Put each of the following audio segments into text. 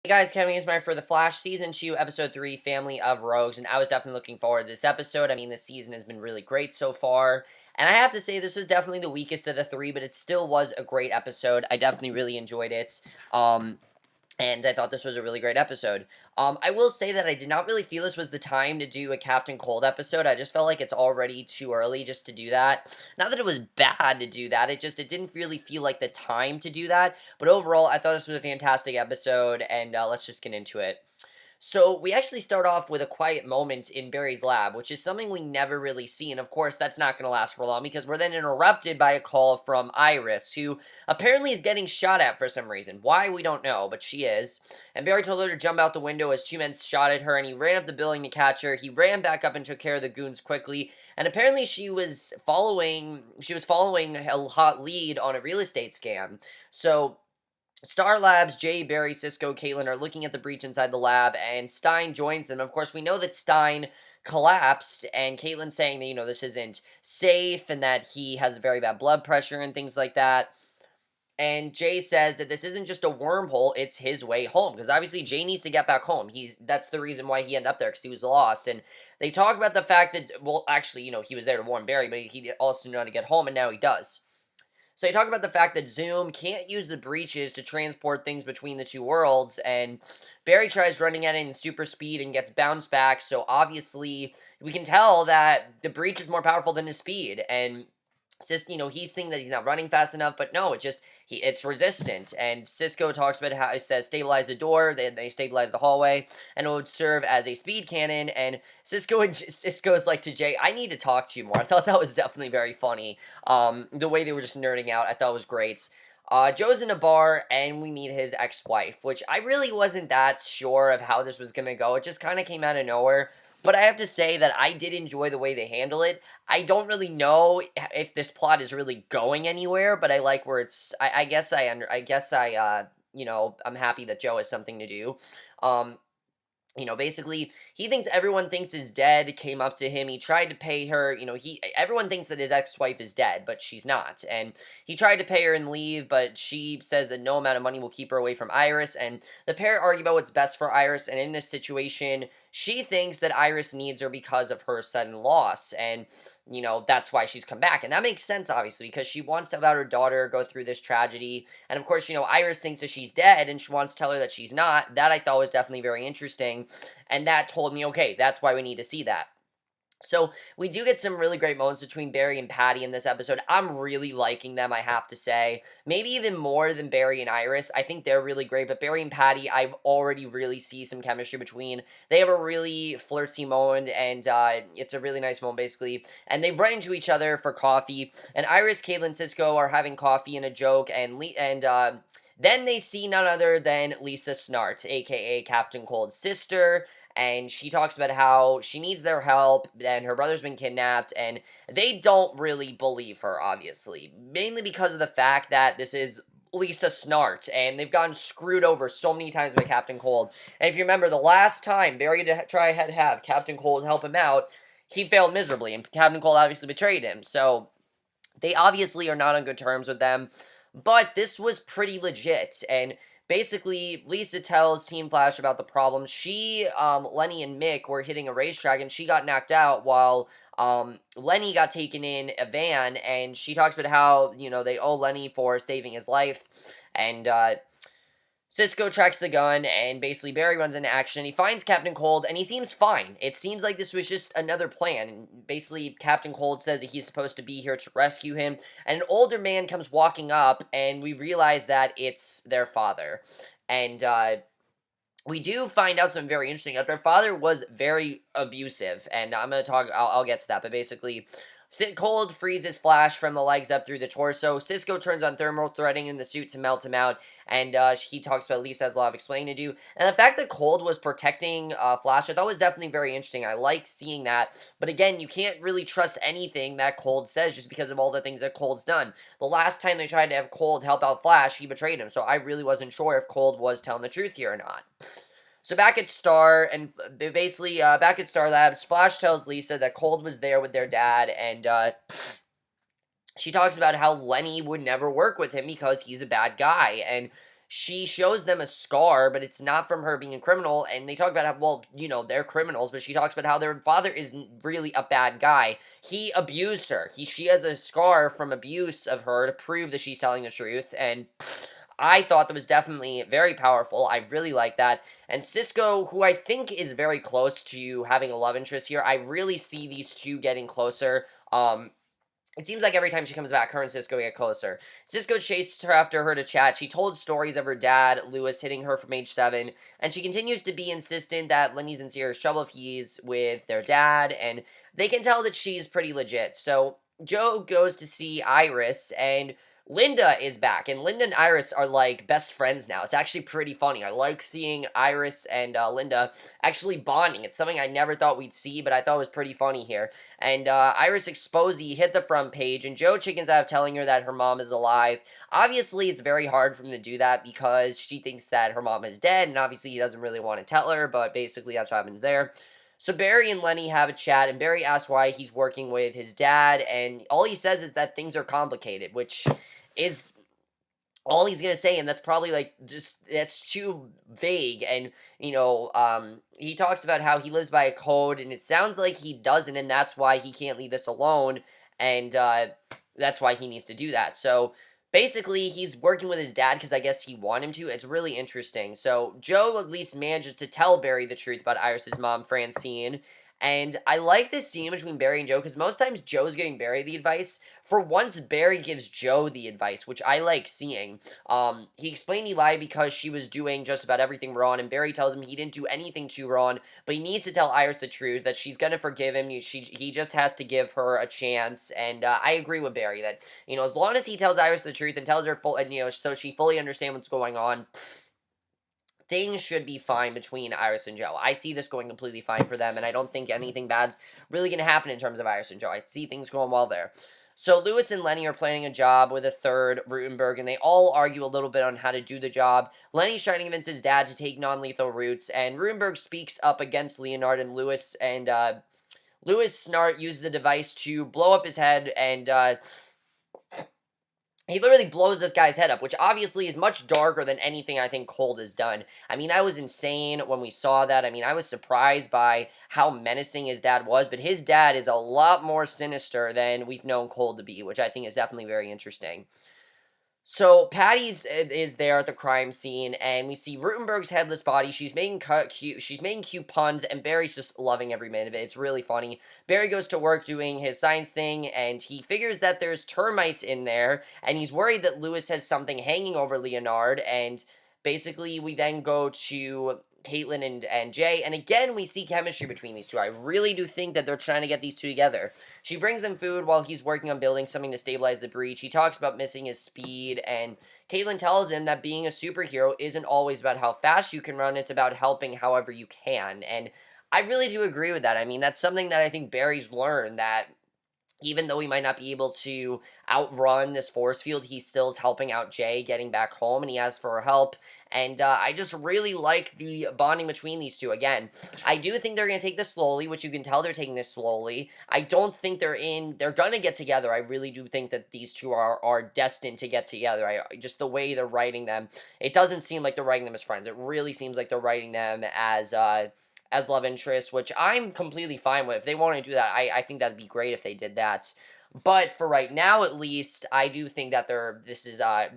Hey guys, Kevin here for The Flash Season 2, Episode 3, Family of Rogues, and I was definitely looking forward to this episode. I mean, this season has been really great so far, and I have to say, this was definitely the weakest of the three, but it still was a great episode. I definitely really enjoyed it. And I thought this was a really great episode. I will say that I did not really feel this was the time to do a Captain Cold episode. I just felt like it's already too early just to do that. Not that it was bad to do that, it didn't really feel like the time to do that. But overall, I thought this was a fantastic episode, and let's just get into it. So we actually start off with a quiet moment in Barry's lab, which is something we never really see. And of course, that's not going to last for long because we're then interrupted by a call from Iris, who apparently is getting shot at for some reason. Why, we don't know, but she is. And Barry told her to jump out the window as two men shot at her, and he ran up the building to catch her. He ran back up and took care of the goons quickly. And apparently she was following a hot lead on a real estate scam. So Star Labs, Jay, Barry, Cisco, Caitlin are looking at the breach inside the lab, and Stein joins them. Of course, we know that Stein collapsed, and Caitlin's saying that, this isn't safe, and that he has very bad blood pressure and things like that. And Jay says that this isn't just a wormhole, it's his way home. Because obviously Jay needs to get back home. That's the reason why he ended up there, because he was lost. And they talk about the fact that, well, actually, he was there to warn Barry, but he also knew how to get home, and now he does. So they talk about the fact that Zoom can't use the breaches to transport things between the two worlds, and Barry tries running at it in super speed and gets bounced back, so obviously we can tell that the breach is more powerful than his speed, and he's thinking that he's not running fast enough, but no, it's resistant. And Cisco talks about how it says stabilize the door, they stabilize the hallway, and it would serve as a speed cannon. And Cisco is like to Jay, I need to talk to you more. I thought that was definitely very funny. The way they were just nerding out, I thought was great. Joe's in a bar, and we meet his ex-wife, which I really wasn't that sure of how this was gonna go. It just kind of came out of nowhere. But I have to say that I did enjoy the way they handle it. I don't really know if this plot is really going anywhere, but I like where it's. I'm happy that Joe has something to do. Um, basically, he thinks everyone thinks his dead came up to him. He tried to pay her. Everyone thinks that his ex-wife is dead, but she's not. And he tried to pay her and leave, but she says that no amount of money will keep her away from Iris. And the pair argue about what's best for Iris. And in this situation, she thinks that Iris needs her because of her sudden loss. And that's why she's come back. And that makes sense, obviously, because she wants to have her daughter go through this tragedy. And of course, Iris thinks that she's dead and she wants to tell her that she's not. That I thought was definitely very interesting. And that told me, okay, that's why we need to see that. So we do get some really great moments between Barry and Patty in this episode. I'm really liking them, I have to say. Maybe even more than Barry and Iris. I think they're really great, but Barry and Patty, I've already really see some chemistry between. They have a really flirty moment, and it's a really nice moment, basically. And they run into each other for coffee, and Iris, Caitlin, Cisco are having coffee and a joke, then they see none other than Lisa Snart, aka Captain Cold's sister, and she talks about how she needs their help, and her brother's been kidnapped, and they don't really believe her, obviously. Mainly because of the fact that this is Lisa Snart, and they've gotten screwed over so many times by Captain Cold. And if you remember, the last time Barry had to have Captain Cold help him out, he failed miserably, and Captain Cold obviously betrayed him. So they obviously are not on good terms with them, but this was pretty legit. And basically, Lisa tells Team Flash about the problem. Lenny and Mick were hitting a racetrack, and she got knocked out while Lenny got taken in a van, and she talks about how, they owe Lenny for saving his life. And Cisco tracks the gun, and basically Barry runs into action. He finds Captain Cold, and he seems fine. It seems like this was just another plan. And basically, Captain Cold says that he's supposed to be here to rescue him. And an older man comes walking up, and we realize that it's their father. And we do find out something very interesting. Their father was very abusive, and I'll get to that, but basically, Cold freezes Flash from the legs up through the torso. Cisco turns on thermal threading in the suit to melt him out, and he talks about Lisa has a lot of explaining to do. And the fact that Cold was protecting Flash, I thought was definitely very interesting. I like seeing that, but again, you can't really trust anything that Cold says just because of all the things that Cold's done. The last time they tried to have Cold help out Flash, he betrayed him, so I really wasn't sure if Cold was telling the truth here or not. So back at Star, and basically, back at Star Labs, Flash tells Lisa that Cold was there with their dad, and she talks about how Lenny would never work with him because he's a bad guy, and she shows them a scar, but it's not from her being a criminal. And they talk about how, well, they're criminals, but she talks about how their father isn't really a bad guy. He abused her. She has a scar from abuse of her to prove that she's telling the truth. And I thought that was definitely very powerful. I really like that. And Cisco, who I think is very close to having a love interest here, I really see these two getting closer. It seems like every time she comes back, her and Cisco get closer. Cisco chased her after her to chat. She told stories of her dad, Lewis, hitting her from age 7, and she continues to be insistent that Lenny's in serious trouble if he's with their dad, and they can tell that she's pretty legit. So Joe goes to see Iris, and Linda is back, and Linda and Iris are like best friends now. It's actually pretty funny. I like seeing Iris and Linda actually bonding. It's something I never thought we'd see, but I thought was pretty funny here. And Iris Exposy hit the front page, and Joe chickens out telling her that her mom is alive. Obviously, it's very hard for him to do that because she thinks that her mom is dead, and obviously he doesn't really want to tell her, but basically that's what happens there. So Barry and Lenny have a chat, and Barry asks why he's working with his dad, and all he says is that things are complicated, which is all he's gonna say, and that's probably like that's too vague. And he talks about how he lives by a code, and it sounds like he doesn't, and that's why he can't leave this alone, and that's why he needs to do that. So basically, he's working with his dad because I guess he wanted him to. It's really interesting. So Joe at least manages to tell Barry the truth about Iris's mom, Francine. And I like this scene between Barry and Joe because most times Joe's giving Barry the advice. For once, Barry gives Joe the advice, which I like seeing. He explained he lied because she was doing just about everything wrong, and Barry tells him he didn't do anything too wrong, but he needs to tell Iris the truth, that she's gonna forgive him. He just has to give her a chance, and I agree with Barry that, as long as he tells Iris the truth and tells her full, and, so she fully understands what's going on, things should be fine between Iris and Joe. I see this going completely fine for them, and I don't think anything bad's really going to happen in terms of Iris and Joe. I see things going well there. So Lewis and Lenny are planning a job with a third, Rutenberg, and they all argue a little bit on how to do the job. Lenny's trying to convince his dad to take non-lethal routes, and Rutenberg speaks up against Leonard and Lewis, and Lewis Snart uses a device to blow up his head, and he literally blows this guy's head up, which obviously is much darker than anything I think Cold has done. I mean, that was insane when we saw that. I mean, I was surprised by how menacing his dad was, but his dad is a lot more sinister than we've known Cold to be, which I think is definitely very interesting. So Patty is there at the crime scene, and we see Rutenberg's headless body. She's making cute puns, and Barry's just loving every minute of it. It's really funny. Barry goes to work doing his science thing, and he figures that there's termites in there, and he's worried that Lewis has something hanging over Leonard. And basically, we then go to Caitlin and Jay, and again, we see chemistry between these two. I really do think that they're trying to get these two together. She brings him food while he's working on building something to stabilize the breach. He talks about missing his speed, and Caitlin tells him that being a superhero isn't always about how fast you can run, it's about helping however you can. And I really do agree with that. I mean, that's something that I think Barry's learned, that even though he might not be able to outrun this force field, he still is helping out Jay getting back home, and he asks for her help. And I just really like the bonding between these two. Again, I do think they're going to take this slowly, which you can tell they're taking this slowly. I don't think they're going to get together. I really do think that these two are destined to get together. Just the way they're writing them, it doesn't seem like they're writing them as friends. It really seems like they're writing them as love interests, which I'm completely fine with. If they want to do that, I think that'd be great if they did that. But for right now, at least, I do think that they're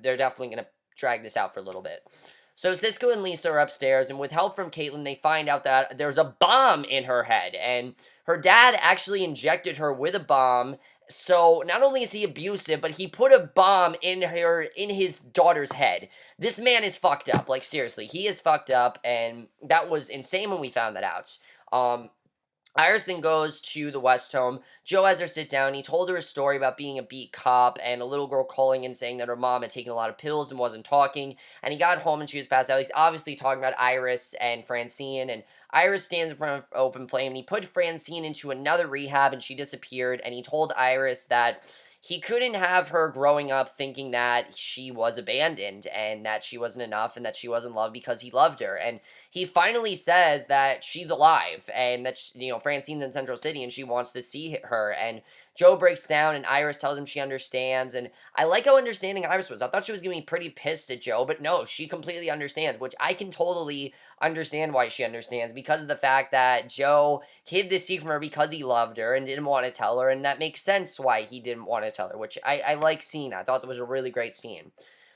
definitely going to drag this out for a little bit. So Cisco and Lisa are upstairs, and with help from Caitlin, they find out that there's a bomb in her head, and her dad actually injected her with a bomb. So not only is he abusive, but he put a bomb in his daughter's head. This man is fucked up. Like, seriously, he is fucked up, and that was insane when we found that out. Iris then goes to the West home. Joe has her sit down. He told her a story about being a beat cop and a little girl calling and saying that her mom had taken a lot of pills and wasn't talking. And he got home and she was passed out. He's obviously talking about Iris and Francine. And Iris stands in front of open flame. And he put Francine into another rehab and she disappeared. And he told Iris that he couldn't have her growing up thinking that she was abandoned and that she wasn't enough and that she wasn't loved because he loved her. And he finally says that she's alive and that, Francine's in Central City and she wants to see her. And Joe breaks down and Iris tells him she understands. And I like how understanding Iris was. I thought she was going to be pretty pissed at Joe, but no, she completely understands, which I can totally understand why she understands, because of the fact that Joe hid this secret from her because he loved her and didn't want to tell her. And that makes sense why he didn't want to tell her, which I like seeing. I thought that was a really great scene.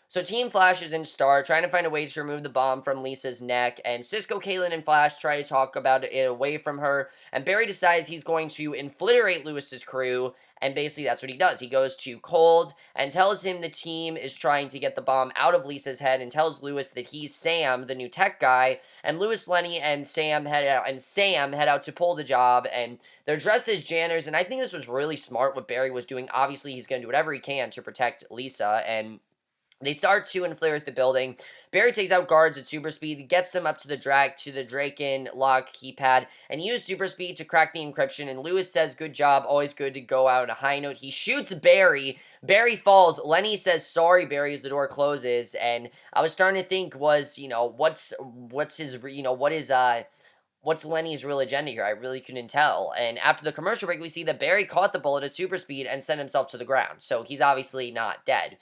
So Team Flash is in Star, trying to find a way to remove the bomb from Lisa's neck, and Cisco, Caitlin, and Flash try to talk about it away from her, and Barry decides he's going to infiltrate Lewis's crew, and basically that's what he does. He goes to Cold and tells him the team is trying to get the bomb out of Lisa's head, and tells Lewis that he's Sam, the new tech guy, and Lewis, Lenny, and Sam head out to pull the job, and they're dressed as janitors, and I think this was really smart what Barry was doing. Obviously, he's going to do whatever he can to protect Lisa, and they start to infiltrate the building. Barry takes out guards at super speed, gets them up to the Draken lock keypad, and uses super speed to crack the encryption. And Lewis says, "Good job, always good to go out on a high note." He shoots Barry. Barry falls. Lenny says, "Sorry, Barry," as the door closes. And I was starting to think, what's his, what's Lenny's real agenda here? I really couldn't tell. And after the commercial break, we see that Barry caught the bullet at super speed and sent himself to the ground. So he's obviously not dead.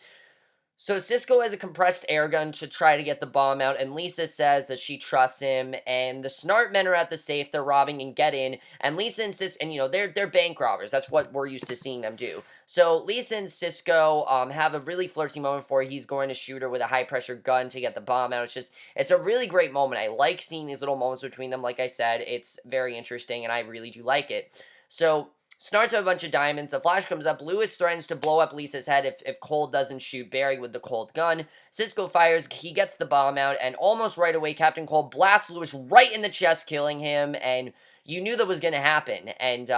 So Cisco has a compressed air gun to try to get the bomb out, and Lisa says that she trusts him, and the Snart men are at the safe, they're robbing and get in, and Lisa insists, and they're bank robbers, that's what we're used to seeing them do. So Lisa and Cisco have a really flirty moment before he's going to shoot her with a high-pressure gun to get the bomb out. It's a really great moment. I like seeing these little moments between them. Like I said, it's very interesting, and I really do like it. So Snarts have a bunch of diamonds. The Flash comes up. Lewis threatens to blow up Lisa's head if Cold doesn't shoot Barry with the Cold gun. Cisco fires. He gets the bomb out, and almost right away, Captain Cold blasts Lewis right in the chest, killing him, and you knew that was going to happen. And,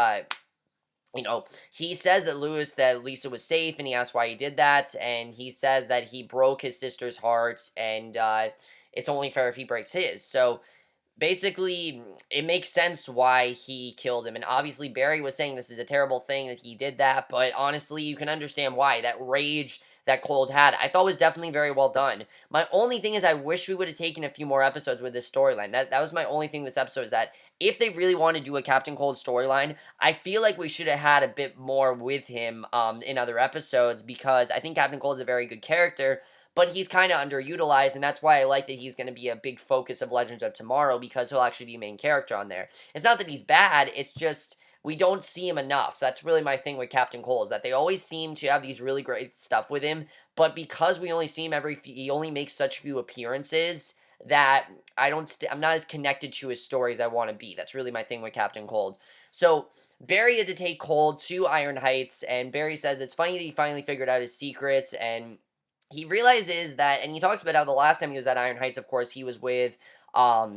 he says that Lisa was safe, and he asks why he did that, and he says that he broke his sister's heart, and it's only fair if he breaks his. So basically, it makes sense why he killed him. And obviously, Barry was saying this is a terrible thing that he did that, but honestly, you can understand why. That rage that Cold had, I thought was definitely very well done. My only thing is I wish we would have taken a few more episodes with this storyline. That was my only thing with this episode, is that if they really want to do a Captain Cold storyline, I feel like we should have had a bit more with him in other episodes, because I think Captain Cold is a very good character, but he's kind of underutilized, and that's why I like that he's going to be a big focus of Legends of Tomorrow, because he'll actually be a main character on there. It's not that he's bad, it's just we don't see him enough. That's really my thing with Captain Cole, is that they always seem to have these really great stuff with him, but because we only see him he only makes such few appearances, that I'm not as connected to his story as I want to be. That's really my thing with Captain Cold. So Barry had to take Cold to Iron Heights, and Barry says it's funny that he finally figured out his secrets, and he realizes that, and he talks about how the last time he was at Iron Heights, of course, he was with, I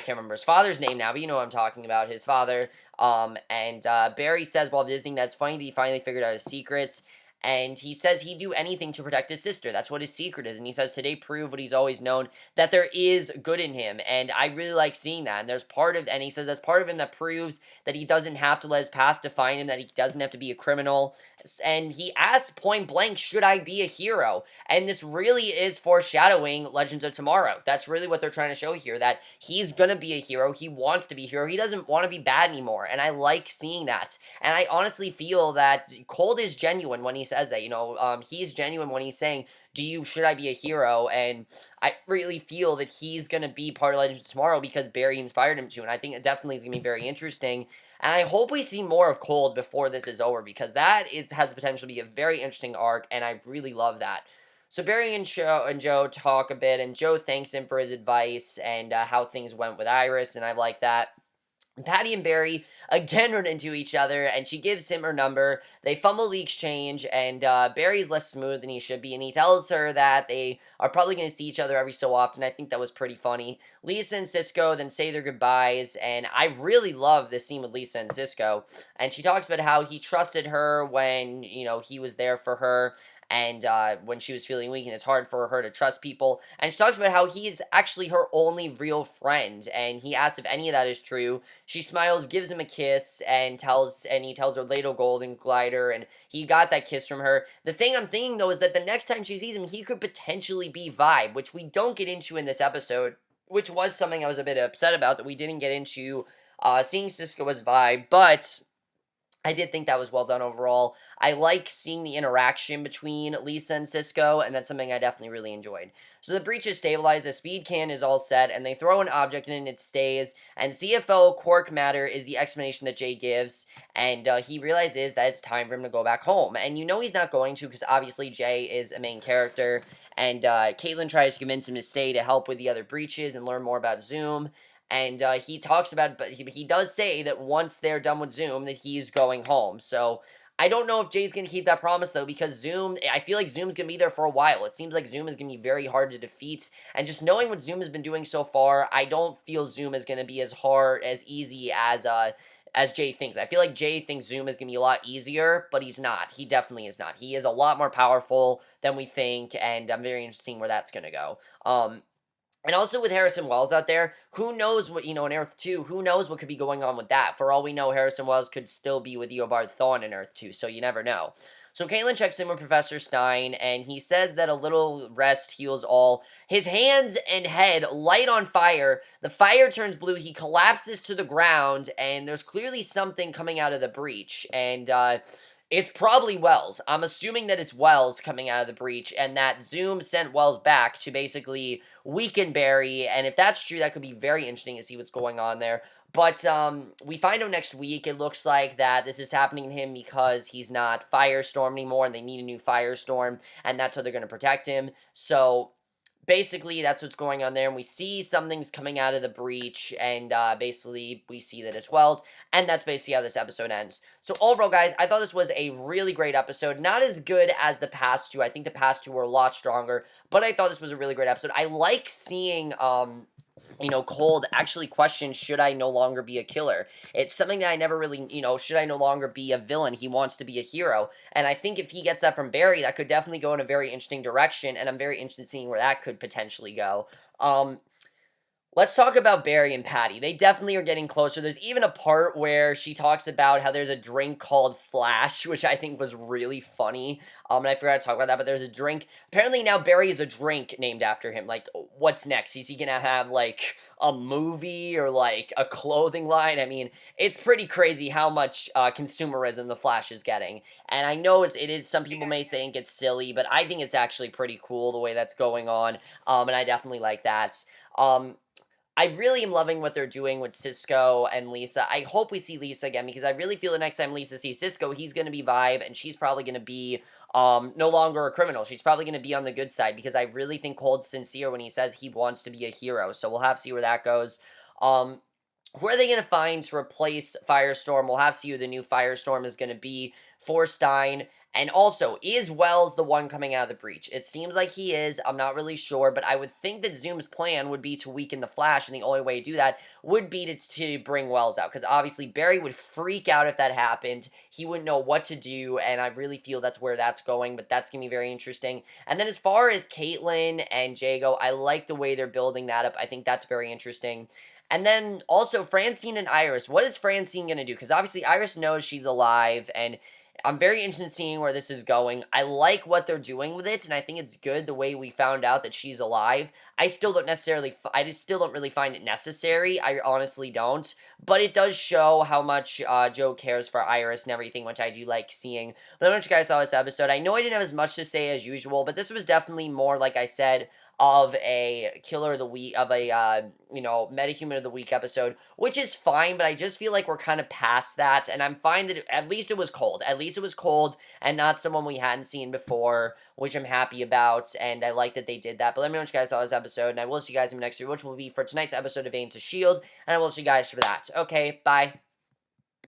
can't remember his father's name now, but you know what I'm talking about, his father. And Barry says while visiting that's funny that he finally figured out his secrets. And he says he'd do anything to protect his sister. That's what his secret is. And he says today proved what he's always known, that there is good in him. And I really like seeing that. And he says that's part of him that proves that he doesn't have to let his past define him, that he doesn't have to be a criminal. And he asks point blank, should I be a hero? And this really is foreshadowing Legends of Tomorrow. That's really what they're trying to show here, that he's gonna be a hero. He wants to be a hero. He doesn't want to be bad anymore. And I like seeing that. And I honestly feel that Cold is genuine when he says that. He's genuine when he's saying, should I be a hero? And I really feel that he's going to be part of Legends of Tomorrow because Barry inspired him to, and I think it definitely is going to be very interesting. And I hope we see more of Cold before this is over, because has the potential to be a very interesting arc, and I really love that. So Barry and Joe talk a bit, and Joe thanks him for his advice and how things went with Iris, and I like that. Patty and Barry again run into each other, and she gives him her number. They fumble the exchange, and Barry's less smooth than he should be, and he tells her that they are probably going to see each other every so often. I think that was pretty funny. Lisa and Cisco then say their goodbyes, and I really love this scene with Lisa and Cisco, and she talks about how he trusted her when, he was there for her, and when she was feeling weak, and it's hard for her to trust people. And she talks about how he is actually her only real friend, and he asks if any of that is true. She smiles, gives him a kiss, and he tells her Ladle Golden Glider, and he got that kiss from her. The thing I'm thinking, though, is that the next time she sees him, he could potentially be Vibe, which we don't get into in this episode, which was something I was a bit upset about, that we didn't get into seeing Cisco as Vibe, but I did think that was well done overall. I like seeing the interaction between Lisa and Cisco, and that's something I definitely really enjoyed. So the breach is stabilized, the speed can is all set, and they throw an object in and it stays. And CFO Quark Matter is the explanation that Jay gives, and he realizes that it's time for him to go back home. And you know he's not going to, because obviously Jay is a main character, and Caitlin tries to convince him to stay to help with the other breaches and learn more about Zoom. And he talks about, but he does say that once they're done with Zoom, that he's going home. So I don't know if Jay's going to keep that promise, though, because Zoom, I feel like Zoom's going to be there for a while. It seems like Zoom is going to be very hard to defeat. And just knowing what Zoom has been doing so far, I don't feel Zoom is going to be as hard, as easy as Jay thinks. I feel like Jay thinks Zoom is going to be a lot easier, but he's not. He definitely is not. He is a lot more powerful than we think, and I'm very interested in where that's going to go. And also with Harrison Wells out there, who knows what, in Earth 2, who knows what could be going on with that? For all we know, Harrison Wells could still be with Eobard Thawne in Earth 2, so you never know. So Caitlin checks in with Professor Stein, and he says that a little rest heals all. His hands and head light on fire. The fire turns blue. He collapses to the ground, and there's clearly something coming out of the breach. And, it's probably Wells. I'm assuming that it's Wells coming out of the breach, and that Zoom sent Wells back to basically weaken Barry, and if that's true, that could be very interesting to see what's going on there. But we find out next week, it looks like that this is happening to him because he's not Firestorm anymore, and they need a new Firestorm, and that's how they're going to protect him. So basically, that's what's going on there, and we see something's coming out of the breach, and basically, we see that it's Wells, and that's basically how this episode ends. So overall, guys, I thought this was a really great episode. Not as good as the past two. I think the past two were a lot stronger, but I thought this was a really great episode. I like seeing, Cold actually question, should I no longer be a killer? It's something that I never really, should I no longer be a villain? He wants to be a hero. And I think if he gets that from Barry, that could definitely go in a very interesting direction, and I'm very interested in seeing where that could potentially go. Let's talk about Barry and Patty. They definitely are getting closer. There's even a part where she talks about how there's a drink called Flash, which I think was really funny. And I forgot to talk about that, but there's a drink. Apparently now Barry is a drink named after him. Like, what's next? Is he gonna have, like, a movie or, like, a clothing line? I mean, it's pretty crazy how much consumerism the Flash is getting. And I know it is, some people may think it's silly, but I think it's actually pretty cool the way that's going on. And I definitely like that. I really am loving what they're doing with Cisco and Lisa. I hope we see Lisa again, because I really feel the next time Lisa sees Cisco, he's going to be Vibe, and she's probably going to be no longer a criminal. She's probably going to be on the good side, because I really think Cold's sincere when he says he wants to be a hero. So we'll have to see where that goes. Who are they going to find to replace Firestorm? We'll have to see who the new Firestorm is going to be for Stein. And also, is Wells the one coming out of the breach? It seems like he is. I'm not really sure, but I would think that Zoom's plan would be to weaken the Flash, and the only way to do that would be to bring Wells out, because obviously Barry would freak out if that happened. He wouldn't know what to do, and I really feel that's where that's going, but that's going to be very interesting. And then as far as Caitlin and Jago, I like the way they're building that up. I think that's very interesting. And then also Francine and Iris. What is Francine going to do? Because obviously Iris knows she's alive, and I'm very interested in seeing where this is going. I like what they're doing with it, and I think it's good the way we found out that she's alive. I just still don't really find it necessary. I honestly don't. But it does show how much Joe cares for Iris and everything, which I do like seeing. But I don't know what you guys thought of this episode. I know I didn't have as much to say as usual, but this was definitely more, like I said, of a killer of the week, of a, metahuman of the week episode, which is fine, but I just feel like we're kind of past that, and I'm fine that at least it was cold. At least it was cold, and not someone we hadn't seen before, which I'm happy about, and I like that they did that. But let me know what you guys saw this episode, and I will see you guys in the next video, which will be for tonight's episode of Agents of S.H.I.E.L.D., and I will see you guys for that. Okay, bye.